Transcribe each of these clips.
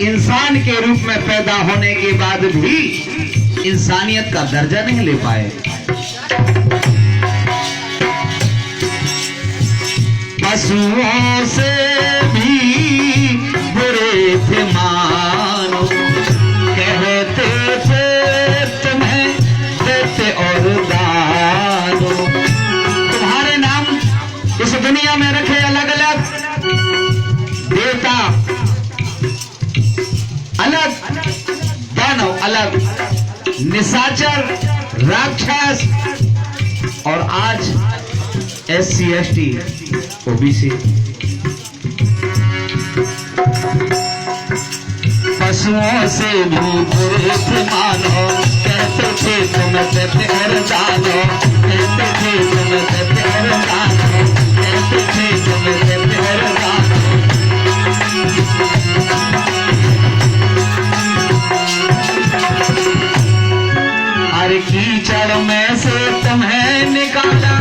इंसान के रूप में पैदा होने के बाद भी इंसानियत का दर्जा नहीं ले पाए। पशुओं से भी बुरे थे मानो, कहते थे तुम्हें देते और दानो। तुम्हारे नाम इस दुनिया में रखे अलग अलग, देवता अलग, दानव अलग, निशाचर, राक्षस, और आज SC ST OBC। पशुओं से भी बुरे थे मानो, कहते थे तुम देते और दानो, कहते थे तुम देते और दानो, कहते थे तुम देते और दानो। अरे कीचड़ में से तुम्हें निकाला,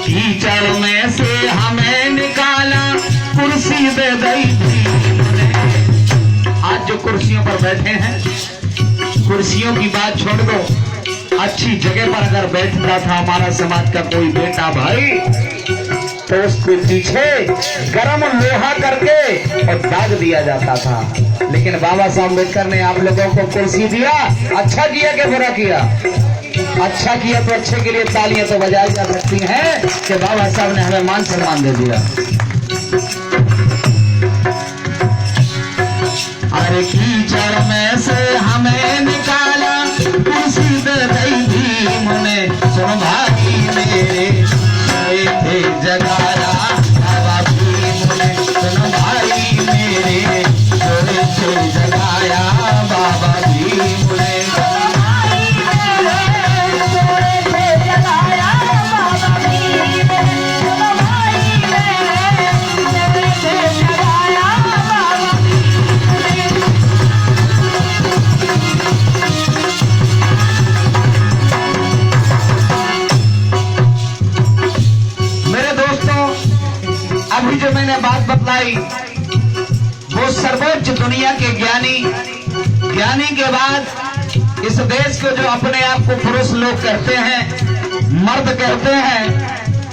कीचड़ में से हमें निकाला, कुर्सी दे दी थी। आज जो कुर्सियों पर बैठे हैं, कुर्सियों की बात छोड़ दो, अच्छी जगह पर अगर बैठता था हमारा समाज का कोई बेटा भाई, तो उसके पीछे गरम लोहा करके और दाग दिया जाता था। लेकिन बाबा साहब अम्बेडकर ने आप लोगों को कुर्सी दिया, अच्छा किया कि बुरा किया? अच्छा किया। तो अच्छे के लिए तालियां तो बजाई जा सकती हैं कि बाबा साहब ने हमें मान सम्मान दे दिया। अरे कीचड़ में से हमें निकाला, कुर्सी दे दी भीम ने, सुन भाई मेरे सोए थे जगाया बाबा भीम ने, सुन भाई मेरे सोए थे जगाया बाबा भीम ने। अभी जो मैंने बात बतलाई वो सर्वोच्च दुनिया के ज्ञानी के बाद इस देश को जो अपने आप को पुरुष लोग कहते हैं, मर्द कहते हैं,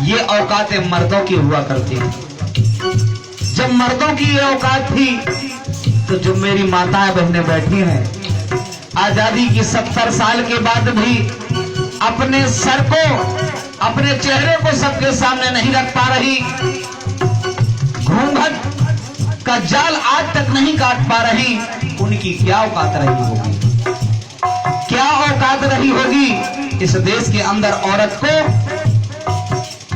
ये औकातें मर्दों की हुआ करती हैं। जब मर्दों की ये औकात थी तो जो मेरी माताएं बहनें बैठी हैं, आजादी की 70 साल के बाद भी अपने सर को, अपने चेहरे को सबके सामने नहीं रख पा रही, घूंघट का जाल आज तक नहीं काट पा रही, उनकी क्या औकात रही होगी? क्या औकात रही होगी? इस देश के अंदर औरत को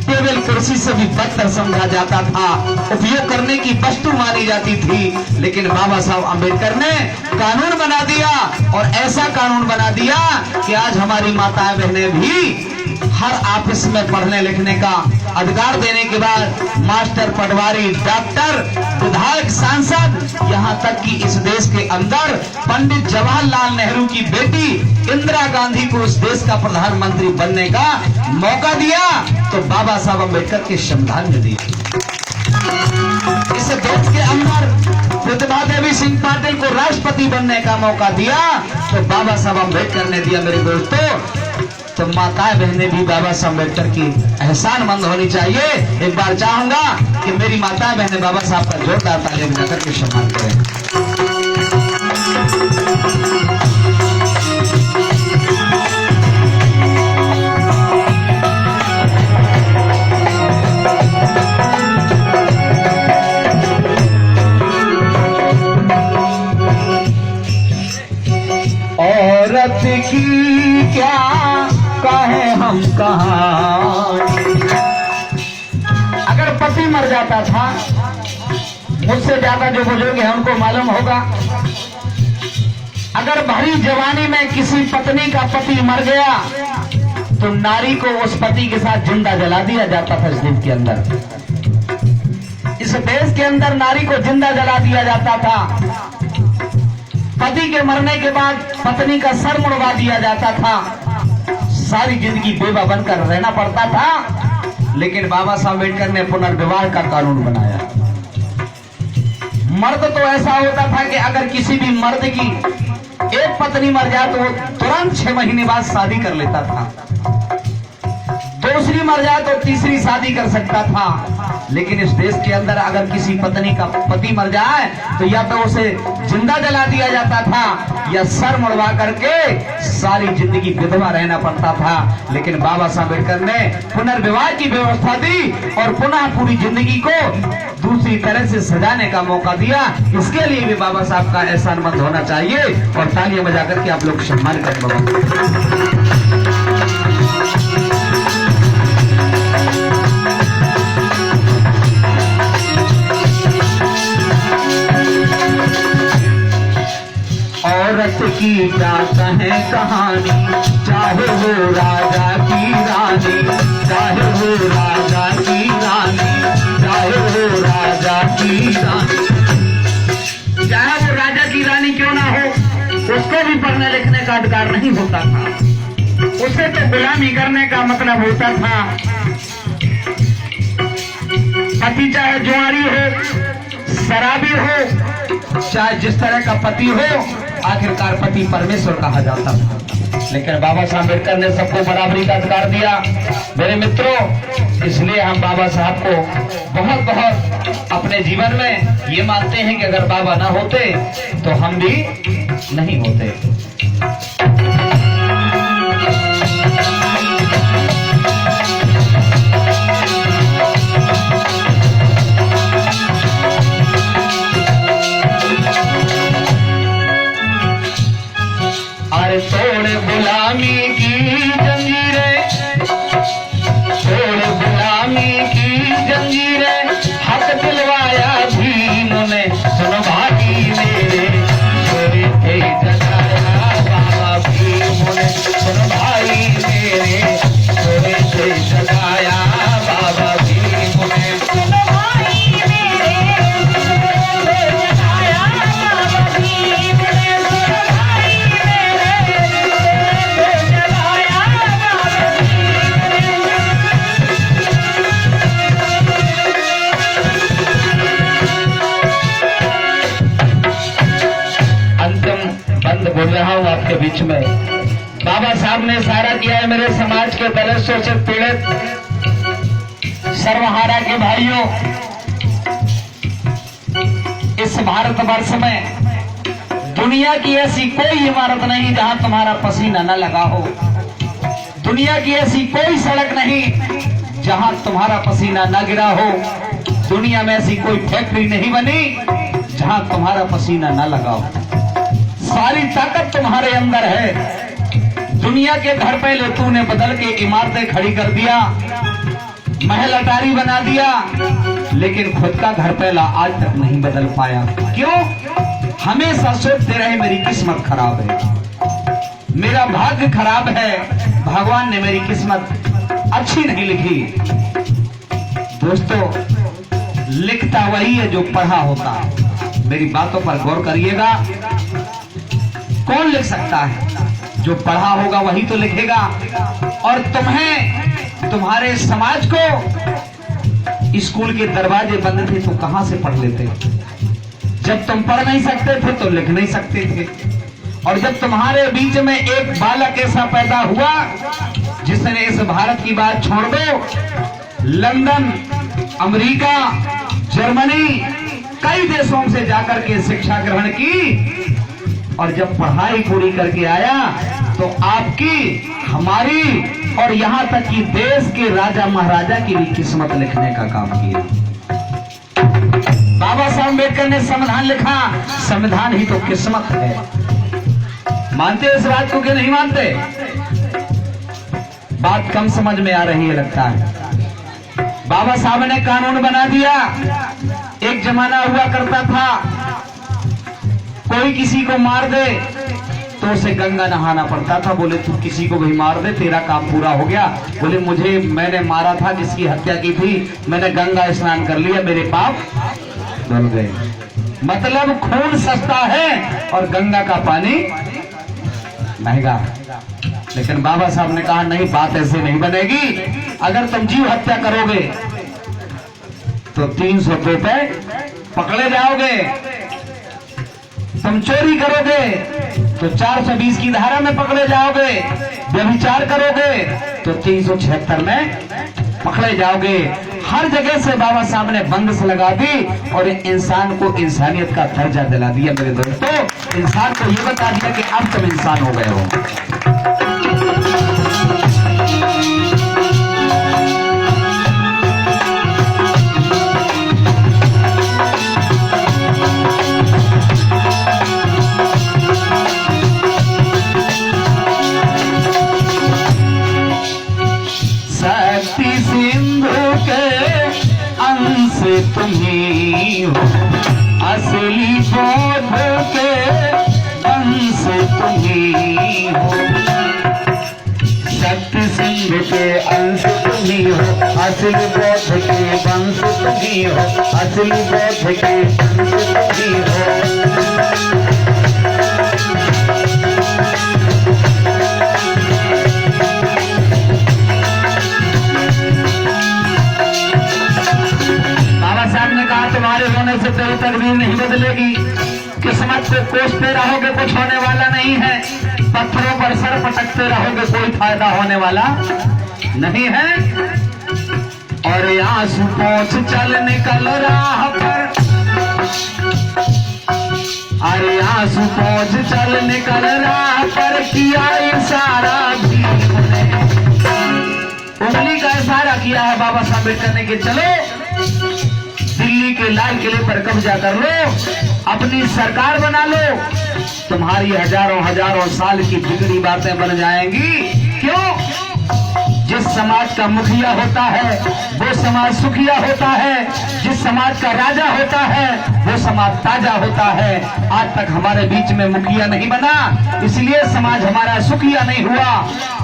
टेबल कुर्सी से भी बदतर समझा जाता था, उपयोग करने की वस्तु मानी जाती थी। लेकिन बाबा साहब अम्बेडकर ने कानून बना दिया, और ऐसा कानून बना दिया कि आज हमारी माताएं बहनें भी हर ऑफिस में पढ़ने लिखने का अधिकार देने के बाद मास्टर, पटवारी, डॉक्टर, विधायक, सांसद, यहाँ तक कि इस देश के अंदर पंडित जवाहरलाल नेहरू की बेटी इंदिरा गांधी को इस देश का प्रधानमंत्री बनने का मौका दिया तो बाबा साहब अम्बेडकर के संविधान ने दिया। इस देश के अंदर प्रतिभा देवी सिंह पाटिल को राष्ट्रपति बनने का मौका दिया तो बाबा साहब अम्बेडकर ने दिया। मेरे दोस्तों, तो माताएं बहनें भी बाबा साहब अम्बेडकर की एहसानमंद होनी चाहिए। एक बार चाहूंगा कि मेरी माताएं बहनें बाबा साहब का जोरदार तालियां बजाकर के सम्मान करें। औरत की क्या कहे हम कहानी। अगर पति मर जाता था, मुझसे ज्यादा जो बुजुर्ग हैं उनको मालूम होगा, अगर भरी जवानी में किसी पत्नी का पति मर गया तो नारी को उस पति के साथ जिंदा जला दिया जाता था। इस देश के अंदर, इस देश के अंदर नारी को जिंदा जला दिया जाता था। पति के मरने के बाद पत्नी का सर मुड़वा दिया जाता था। सारी जिंदगी बेवा बनकर रहना पड़ता था। लेकिन बाबा साहब अम्बेडकर ने पुनर्विवाह का कानून बनाया। मर्द तो ऐसा होता था कि अगर किसी भी मर्द की एक पत्नी मर जाए तो वो तुरंत 6 महीने बाद शादी कर लेता था, दूसरी मर जाए तो तीसरी शादी कर सकता था। लेकिन इस देश के अंदर अगर किसी पत्नी का पति मर जाए तो या तो उसे जिंदा जला दिया जाता था या सर मुड़वा करके सारी जिंदगी विधवा रहना पड़ता था। लेकिन बाबा साहब अम्बेडकर ने पुनर्विवाह की व्यवस्था दी और पुनः पूरी जिंदगी को दूसरी तरह से सजाने का मौका दिया। इसके लिए भी बाबा साहब का एहसानमंद होना चाहिए और तालियां बजा करके आप लोग सम्मान करें बाबा। औरत की क्या कहे कहानी, चाहे वो राजा की रानी, चाहे वो राजा की रानी, चाहे वो राजा की रानी, चाहे वो राजा की रानी क्यों ना हो, उसको भी पढ़ने लिखने का अधिकार नहीं होता था। उसे तो गुलामी करने का मतलब होता था। पति चाहे जुआरी हो, शराबी हो, चाहे जिस तरह का पति हो, आखिरकार पति परमेश्वर कहा जाता था। लेकिन बाबा साहब अम्बेडकर ने सबको बराबरी का अधिकार दिया। मेरे मित्रों, इसलिए हम बाबा साहब को बहुत बहुत अपने जीवन में ये मानते हैं कि अगर बाबा ना होते तो हम भी नहीं होते। तोड़ गुलामी की जंजीरें, तोड़ गुलामी की जंजीरें, हक दिलवाया भीम ने, सुन भाई मेरे छोरे थे जगाया बाबा भीम ने, सुन भाई मेरे छोरे थे जगाया बाबा भीम ने, सुन भाई मेरे छोरे थे जगाया बाबा भीम ने, सुन भाई बोल रहा हूँ आपके बीच में। बाबा साहब ने सारा किया है मेरे समाज के दलितों से पीड़ित सर्वहारा के भाइयों। इस भारतवर्ष में दुनिया की ऐसी कोई इमारत नहीं जहां तुम्हारा पसीना न लगा हो, दुनिया की ऐसी कोई सड़क नहीं जहां तुम्हारा पसीना न गिरा हो, दुनिया में ऐसी कोई फैक्ट्री नहीं बनी जहां तुम्हारा पसीना न लगा हो। सारी ताकत तुम्हारे अंदर है। दुनिया के घर पहले तूने बदल के इमारतें खड़ी कर दिया, महल अटारी बना दिया, लेकिन खुद का घर पहला आज तक नहीं बदल पाया। क्यों? हमेशा सोचते रहे मेरी किस्मत खराब है, मेरा भाग्य खराब है, भगवान ने मेरी किस्मत अच्छी नहीं लिखी। दोस्तों, लिखता वही है जो पढ़ा होता है। मेरी बातों पर गौर करिएगा। कौन लिख सकता है? जो पढ़ा होगा वही तो लिखेगा। और तुम्हें, तुम्हारे समाज को स्कूल के दरवाजे बंद थे तो कहां से पढ़ लेते? जब तुम पढ़ नहीं सकते थे तो लिख नहीं सकते थे। और जब तुम्हारे बीच में एक बालक ऐसा पैदा हुआ जिसने इस भारत की बात छोड़ दो, लंदन, अमेरिका, जर्मनी, कई देशों से जाकर के शिक्षा ग्रहण की, और जब पढ़ाई पूरी करके आया तो आपकी, हमारी और यहाँ तक कि देश के राजा महाराजा की भी किस्मत लिखने का काम किया। बाबा साहब अम्बेडकर ने संविधान लिखा। संविधान ही तो किस्मत है। मानते इस बात को कि नहीं मानते? बात कम समझ में आ रही है लगता है। बाबा साहब ने कानून बना दिया। एक जमाना हुआ करता था, कोई किसी को मार दे तो उसे गंगा नहाना पड़ता था। बोले तू किसी को भी मार दे, तेरा काम पूरा हो गया। बोले मैंने मारा था, जिसकी हत्या की थी, मैंने गंगा स्नान कर लिया, मेरे पाप धुल गए। मतलब खून सस्ता है और गंगा का पानी महंगा। लेकिन बाबा साहब ने कहा नहीं, बात ऐसे नहीं बनेगी। अगर तुम जीव हत्या करोगे तो 300 रुपए पकड़े जाओगे, तुम चोरी करोगे तो 420 की धारा में पकड़े जाओगे, व्यभिचार करोगे तो 376 में पकड़े जाओगे। हर जगह से बाबा साहब ने बंदिश लगा दी और इंसान को इंसानियत का दर्जा दिला दिया। मेरे दोस्तों, इंसान को ये बता दिया कि अब तुम इंसान हो गए हो। शक्ति सिंधु के अंश तुम्ही हो, असली बोध के अंश तुम्ही हो। शक्ति सिंधु के अंश तुम्ही हो, असली बोध के वंश तुम्ही हो, असली बोध के अंश तुम्ही हो। तुम्हारे होने से तेरी तकदीर नहीं बदलेगी, किस्मत को कोसते रहोगे कुछ होने वाला नहीं है, पत्थरों पर सर पटकते रहोगे कोई फायदा होने वाला नहीं है। और आंसू पोंछ चल निकल राह पर, अरे आंसू पोंछ चल निकल राह पर, किया इशारा भी उंगली का इशारा किया है बाबा साहब अम्बेडकर ने कि चलो दिल्ली के लाल किले पर कब्जा कर लो, अपनी सरकार बना लो, तुम्हारी हजारों हजारों साल की बिगड़ी बातें बन जाएंगी। क्यों? जिस समाज का मुखिया होता है वो समाज सुखिया होता है, जिस समाज का राजा होता है वो समाज ताजा होता है। आज तक हमारे बीच में मुखिया नहीं बना, इसलिए समाज हमारा सुखिया नहीं हुआ,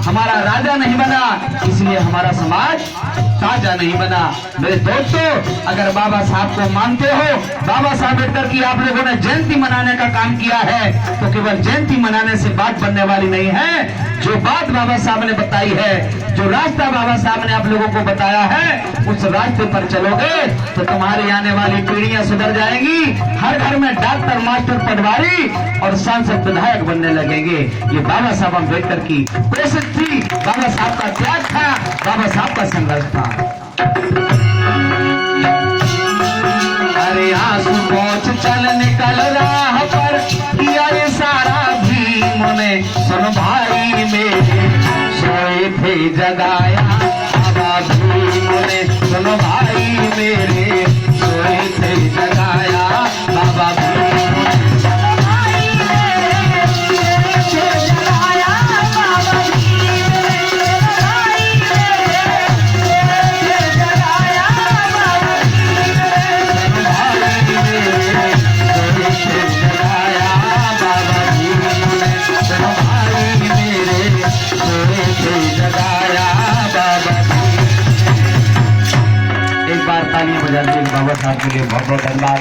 हमारा राजा नहीं बना, इसलिए हमारा समाज ताजा नहीं बना। मेरे दोस्तों, अगर बाबा साहब को मानते हो, बाबा साहब अम्बेडकर की आप लोगों ने जयंती मनाने का काम किया है, तो केवल जयंती मनाने से बात बनने वाली नहीं है। जो बात बाबा साहब ने बताई है, जो रास्ता बाबा साहब ने आप लोगों को बताया है, उस रास्ते पर चलोगे तो तुम्हारी आने वाली पीढ़ियां सुधर जाएंगी। हर घर में डॉक्टर, मास्टर, पटवारी और सांसद, विधायक बनने लगेंगे। ये बाबा साहब अम्बेडकर की कोशिश थी, बाबा साहब का त्याग था, बाबा साहब का संघर्ष था। अरे आंसू पोंछ चल निकल राह पर, किया ये सारा भीम ने, सुन भाई मेरे सोए थे जगाया बाबा भीम ने, सुन भाई मेरे सोए थे जगाया बाबा भीम ने। तालियां बजाते बाबा साहब के लिए बहुत बहुत धन्यवाद।